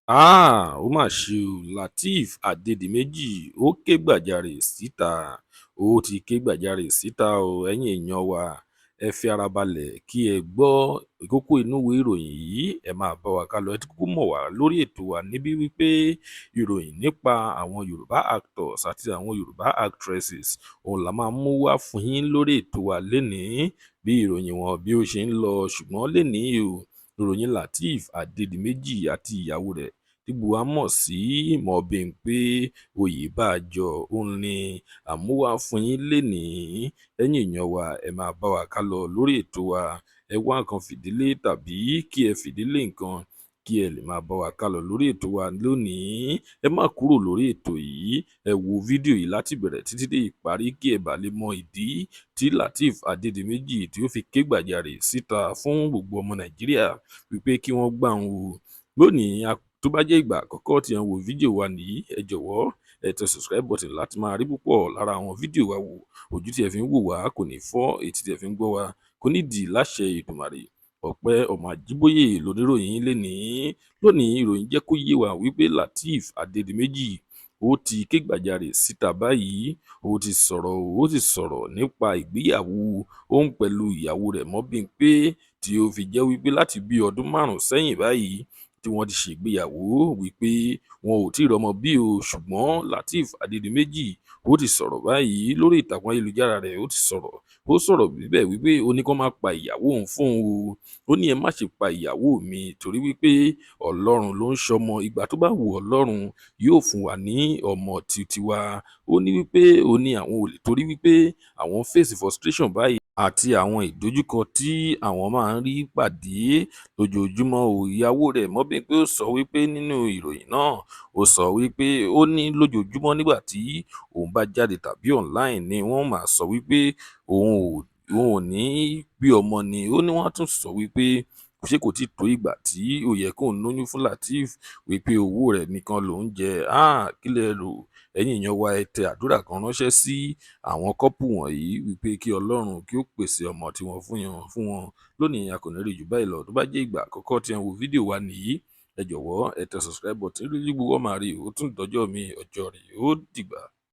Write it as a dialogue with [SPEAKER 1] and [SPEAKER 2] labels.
[SPEAKER 1] ó mà ṣe o. Lateef Adédìméjì ó ké gbàjarè síta. Ó ti ké gbàjarè síta o. Ẹ̀yin èèyàn wa, ẹ fi ara balẹ̀ kí ẹ gbọ́ kókó inú ìwé ìròyìn yìí. Ẹ máa bá wa kálọ. Ẹ ti kúkú mọ̀ wá lórí ètò wa níbí wípé ìròyìn nípa àwọn Yorùbá actors àti àwọn Yorùbá actresses òun la máa mú wá fún yín lórí ètò wa lénìí, bí ìròyìn wọn bí ó ṣe ń lọ. Ṣùgbọ́n lénìí o, ìròyìn Lateef Adédìméjì àti ìyàwó rẹ̀ tí gbogbo wa mọ̀ sí Mobímpé Oyèbájọ òun ni àmúwá fún yín lénìí. Ẹ̀yin èèyàn wa, ẹ máa bá wa kálọ lórí ètò wa. Ẹ wá nǹkan fìdílé tàbí kí ẹ fìdílé nǹkan kí ẹ lè máa bá wa kálọ lórí ètò wa lónìí. Ẹ má kúrò lórí ètò yìí, ẹ wo fídíò yìí láti bẹ̀rẹ̀ títí dé ìparí kí ẹ bá lè mọ ìdí tí Lateef Adédìméjì tí ó fi ké gbàjarè síta fún gbogbo ọmọ Nàìjíríà wípé kí wọ́n gbà ń wò lónìí. Tó bá jẹ́ ìgbà àkọ́kọ́ tí ẹ ń wo fídíò wa nìyí, ẹ jọ̀wọ́ ẹ tẹ subscribe button láti máa rí púpọ̀ lára àwọn fídíò wa wò. Ojú tí ẹ fi ń wò wá kò ní fọ́, etí tí ẹ fi ń gbọ́ wa kò ní dì láṣẹ Èdùmàrè. Ọpẹ́ Ọmọ Ajíbóyè lóníròyìn lénìí. Lónìí ìròyìn jẹ́ kó yé wa wípé Lateef Adédìméjì ó ti ké gbàjarè síta báyìí. Ó ti sọ̀rọ̀ nípa ìgbéyàwó òun pẹ̀lú ìyàwó rẹ̀ Mobímpé, tí ó fi jẹ́ wípé láti bí ọdún 5 sẹ́yìn báyìí tí wọ́n ti ṣègbéyàwó, wípé wọn ò tí ì rọ́mọ bí o. Ṣùgbọ́n Lateef Adédìméjì ó ti sọ̀rọ̀ báyìí lórí ìtàkùn ayélujára rẹ̀. Ó sọ̀rọ̀ bíbẹ̀ wípé ó ní kó má pa ìyàwó òun fún òun o. Ó ní ẹ má ṣe pa ìyàwó mi torí wípé Ọlọ́run ló ń ṣọmọ. Ìgbà tó bá wù Ọlọ́run yóò fún wa ní ọmọ tiwa. Ó ní wípé ó ní àwọn ò lè torí wípé àwọn face frustration báyìí àti àwọn ìdojúkọ tí àwọn máa ń rí pàdé lójoojúmọ́ o. Ìyàwó rẹ̀ Mobímpé ó sọ wípé nínú ìròyìn náà, ó sọ wípé ó ní lójoojúmọ́ nígbà tí òun bá jáde tàbí online ni wọ́n máa sọ wípé òun ò ní bí ọmọ ni. Ó ní wọ́n á tún sọ wípé ṣé kò tíì tó ìgbà tí ó yẹ kó ń lóyún fún Lateef, wípé owó rẹ̀ nìkan ló ń jẹ. Kí lẹ rò? Ẹ̀yin èèyàn wa, ẹ tẹ àdúrà kan ránṣẹ́ sí àwọn kọ́pù wọ̀nyí wípé kí Ọlọ́run kí ó pèsè ọmọ tí wọ́n fún wọn. Lónìí a kò ní rí jù báyìí lọ. Tó bá jẹ́ ìgbà àkọ́kọ́ tí ẹ ń wo fídíò wa nìyí, ẹ jọ̀wọ́ ẹ tẹ subscribe button rí gbogbo máa rí. Ó tún dọjọ́ mi, ọjọ́ rẹ̀ ó dìgbà.